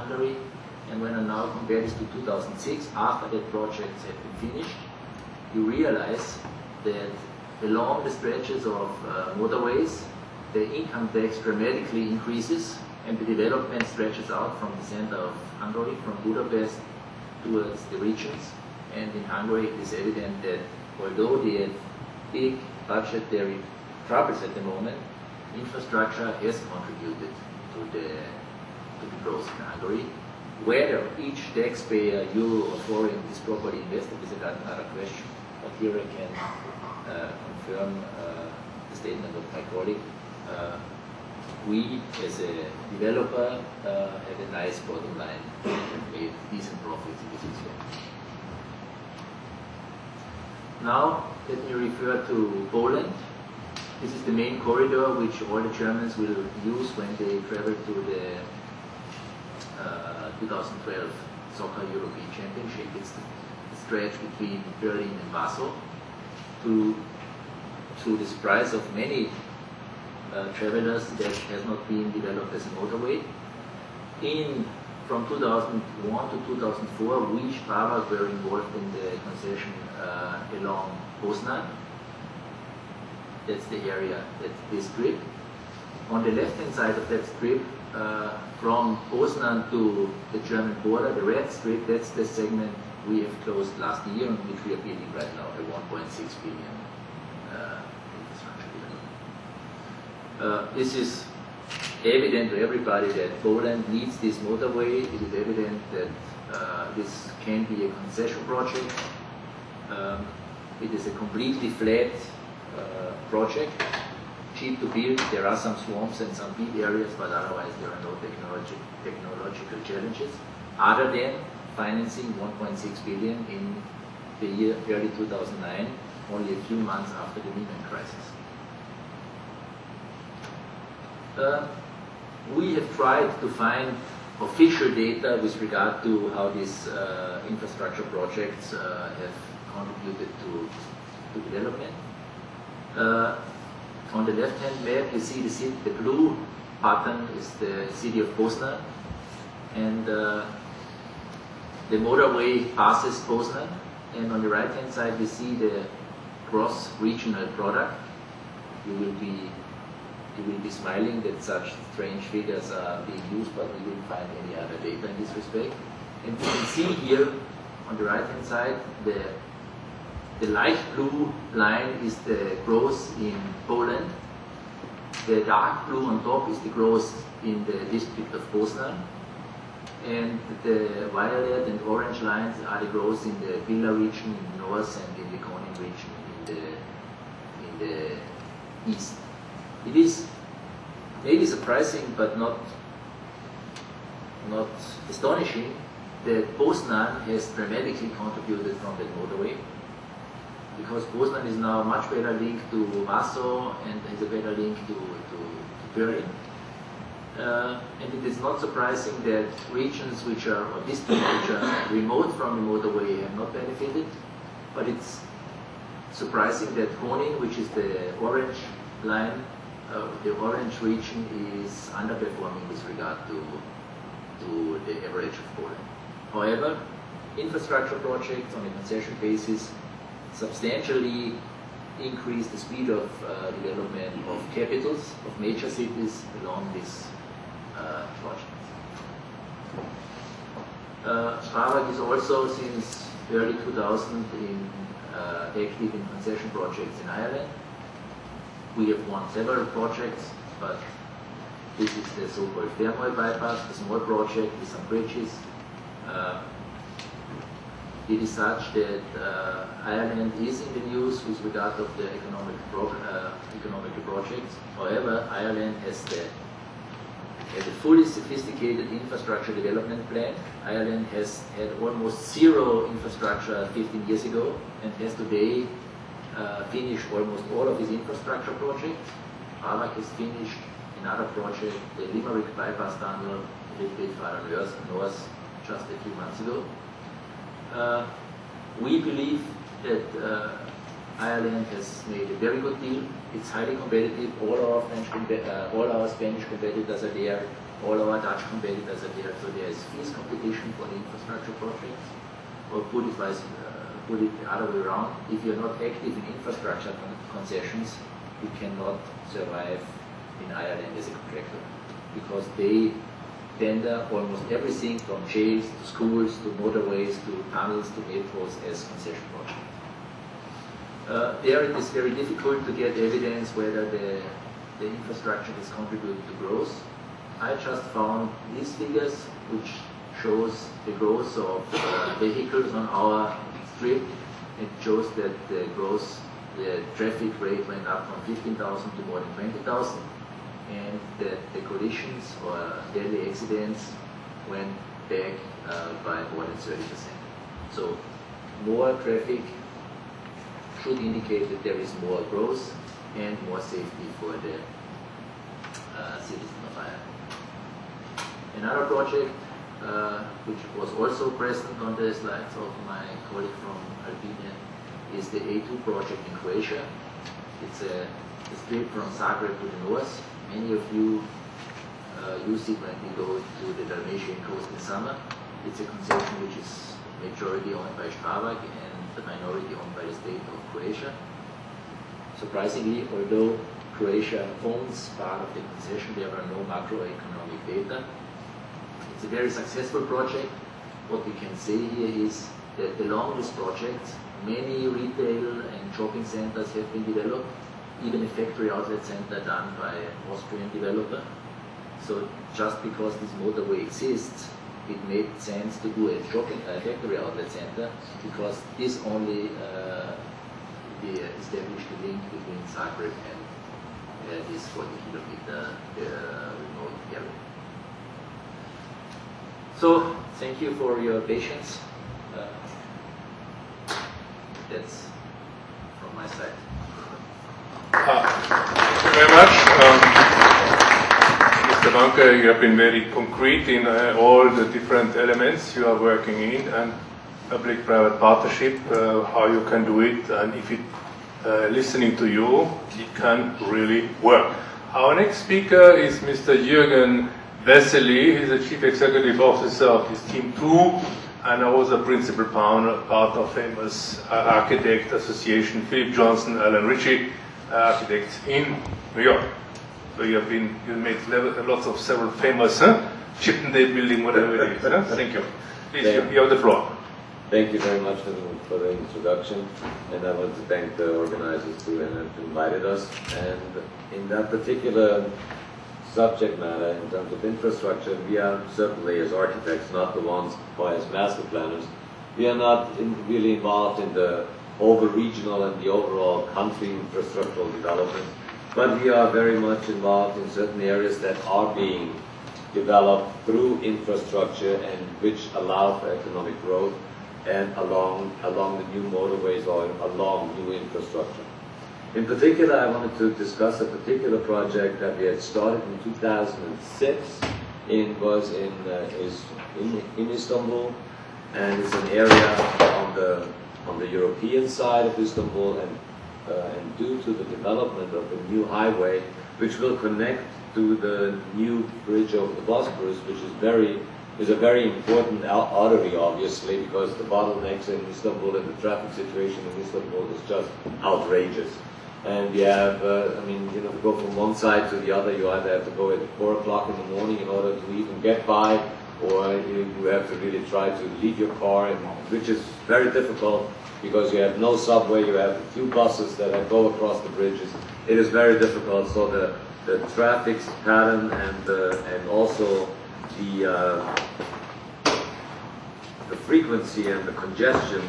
Hungary. And when I now compare this to 2006, after that projects have been finished, you realize that along the stretches of motorways, the income tax dramatically increases, and the development stretches out from the center of Hungary, from Budapest towards the regions. And in Hungary, it is evident that although they have big budgetary troubles at the moment, infrastructure has contributed to the growth in Hungary. Whether each taxpayer, euro or foreign, is properly invested is another question. But here I can confirm the statement of my colleague. We, as a developer, have a nice bottom line and made decent profits in this respect. Now, let me refer to Poland. This is the main corridor which all the Germans will use when they travel to the 2012 Soccer European Championship. It's the stretch between Berlin and Warsaw. To the surprise of many travelers, that has not been developed as a motorway. From 2001 to 2004, we Strabag were involved in the concession along Poznan. That's the area, that's this strip. On the left-hand side of that strip, from Poznan to the German border, the red strip, that's the segment we have closed last year, and which we are building right now, a 1.6 billion infrastructure development. This is evident to everybody that Poland needs this motorway. It is evident that this can be a concession project. It is a completely flat project, cheap to build. There are some swamps and some peat areas, but otherwise there are no technological challenges, other than financing 1.6 billion in the year early 2009, only a few months after the Lehman crisis. We have tried to find official data with regard to how these infrastructure projects have contributed to development. On the left-hand map, you see the blue button is the city of Poznan, and the motorway passes Poznan. And on the right-hand side, we see the cross-regional product. You will be smiling that such strange figures are being used, but we didn't find any other data in this respect. And you can see here on the right-hand side, the light blue line is the growth in Poland. The dark blue on top is the growth in the district of Poznan. And the violet and orange lines are the growth in the Villa region in the north and in the Konin region in the east. It is maybe surprising, but not astonishing, that Poznan has dramatically contributed from that motorway, because Poznan is now much better linked to Warsaw and is a better link to Berlin. And it is not surprising that regions or districts which are remote from the motorway have not benefited, but it's surprising that Konin, which is the orange line, the orange region, is underperforming with regard to the average of Poland. However, infrastructure projects on a concession basis substantially increase the speed of development of capitals, of major cities along this project. Strabag is also since early 2000 active in concession projects in Ireland. We have won several projects, but this is the so-called Fermoy bypass, a small project with some bridges. It is such that Ireland is in the news with regard to the economic projects. However, Ireland has a fully sophisticated infrastructure development plan. Ireland has had almost zero infrastructure 15 years ago and has today finished almost all of its infrastructure projects. Strabag has finished another project, the Limerick bypass tunnel, a little bit farther north, just a few months ago. We believe that Ireland has made a very good deal. It's highly competitive. All our Spanish competitors are there. all our Dutch competitors are there, so there is fierce competition for the infrastructure projects. Or put it the other way around, if you're not active in infrastructure concessions, you cannot survive in Ireland as a contractor, because they tender almost everything from jails to schools to motorways to tunnels to metros as concession projects. There it is very difficult to get evidence whether the infrastructure is contributing to growth. I just found these figures, which shows the growth of vehicles on our strip. It shows that the growth, the traffic rate went up from 15,000 to more than 20,000, and that the collisions or deadly accidents went back by more than 30%. So more traffic should indicate that there is more growth and more safety for the citizen of Ireland. Another project which was also present on the slides of my colleague from Albania is the A2 project in Croatia. It's a strip from Zagreb to the north. Many of you use it when we go to the Dalmatian coast in summer. It's a concession which is majority owned by Strabag and the minority owned by the state of Croatia. Surprisingly, although Croatia owns part of the concession, there are no macroeconomic data. It's a very successful project. What we can say here is that along this project, many retail and shopping centers have been developed, even a factory outlet center done by an Austrian developer. So just because this motorway exists, it made sense to do a factory outlet center, because this only established the link between Zagreb and this 40-kilometer remote area. So, thank you for your patience. That's from my side. Thank you very much. Mr. Banke, you have been very concrete in all the different elements you are working in, and public-private partnership, how you can do it, and if it, listening to you, it can really work. Our next speaker is Mr. Jürgen Vesely. He's the Chief Executive Officer of this Team 2, and I was a principal part of famous architect association, Philip Johnson, Alan Ritchie, architects in New York. So you made lots of several famous Chippendale building, whatever it is. Thank you. Please, you have the floor. Thank you very much for the introduction, and I want to thank the organizers who have invited us. And in that particular subject matter, in terms of infrastructure, we are certainly as architects not the ones, or as master planners, we are not really involved in the over-regional and the overall country infrastructural development, but we are very much involved in certain areas that are being developed through infrastructure and which allow for economic growth, and along the new motorways or along new infrastructure. In particular, I wanted to discuss a particular project that we had started in 2006. It was in Istanbul, and it's an area on the European side of Istanbul, and due to the development of the new highway, which will connect to the new bridge over the Bosporus, which is a very important artery, obviously, because the bottlenecks in Istanbul and the traffic situation in Istanbul is just outrageous. And you have, to go from one side to the other, you either have to go at 4 o'clock in the morning in order to even get by, or you have to really try to leave your car, which is very difficult because you have no subway, you have a few buses that go across the bridges. It is very difficult, so the traffic pattern and also the frequency and the congestion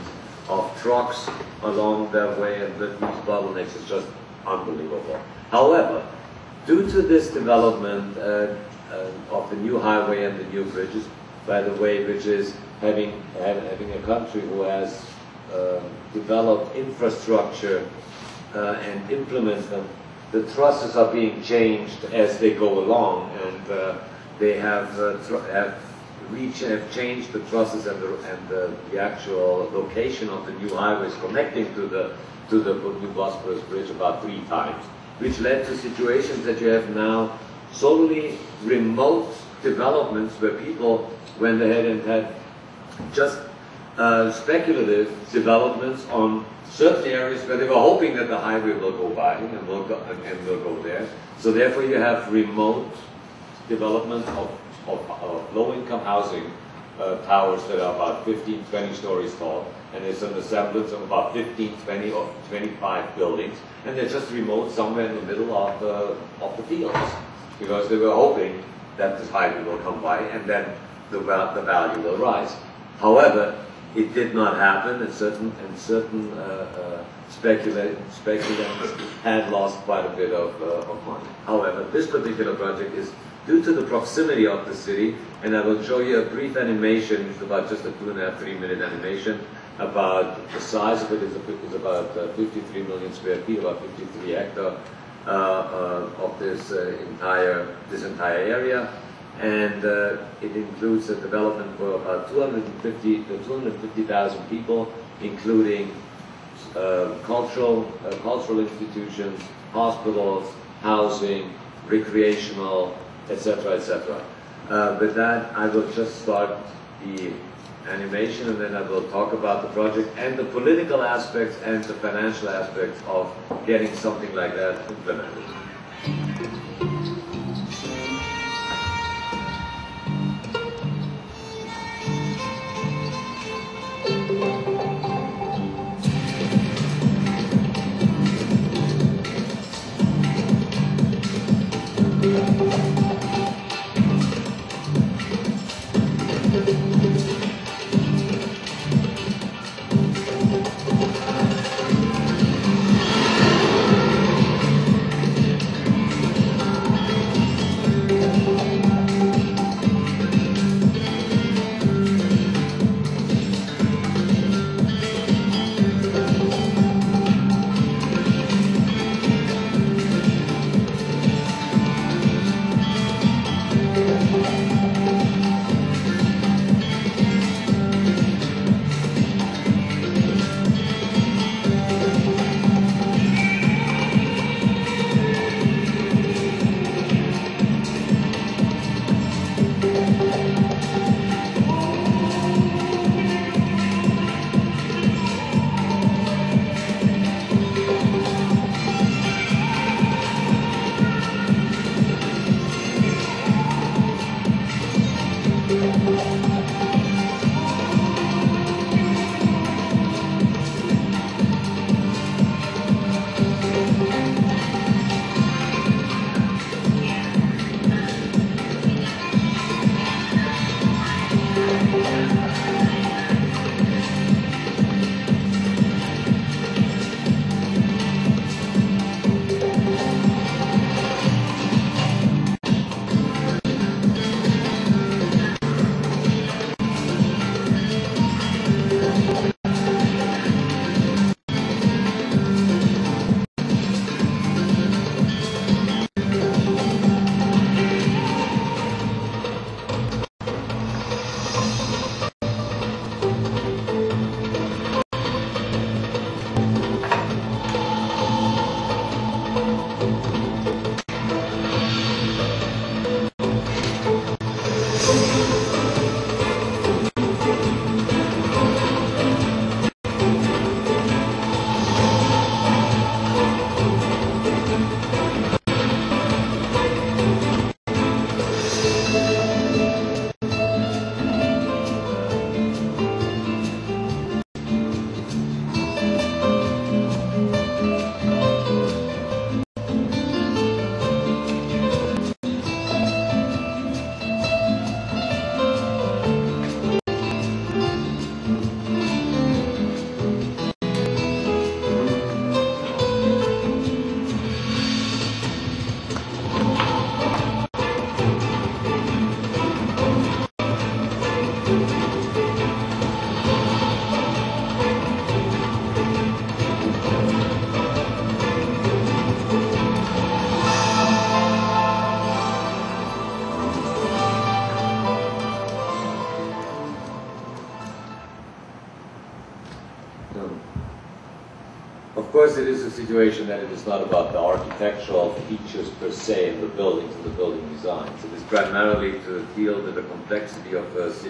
of trucks along that way and with these bottlenecks is just unbelievable. However, due to this development of the new highway and the new bridges, by the way, which is having a country who has developed infrastructure and implements them, the trusses are being changed as they go along, and they have changed the trusses and the actual location of the new highways connecting to the new Bosporus Bridge about 3 times, which led to situations that you have now solely remote developments where people went ahead and had just speculative developments on certain areas where they were hoping that the highway will go by and will go there. So therefore you have remote development of low-income housing towers that are about 15, 20 stories tall, and it's an assemblage of about 15, 20 or 25 buildings, and they're just remote somewhere in the middle of the fields, because they were hoping that this highway will come by and then the value will rise. However, it did not happen, and certain speculators had lost quite a bit of money. However, this particular project is due to the proximity of the city, and I will show you a brief animation. It's about just a 2.5, 3-minute animation about the size of it. Is about 53 million square feet, about 53 hectares of this entire area. And it includes a development for about 250,000 people, including cultural institutions, hospitals, housing, recreational, etc., etc. With that, I will just start the animation, and then I will talk about the project and the political aspects and the financial aspects of getting something like that implemented. Of Of course, it is a situation that it is not about the architectural features per se in the buildings and the building designs. It is primarily to deal with the complexity of a city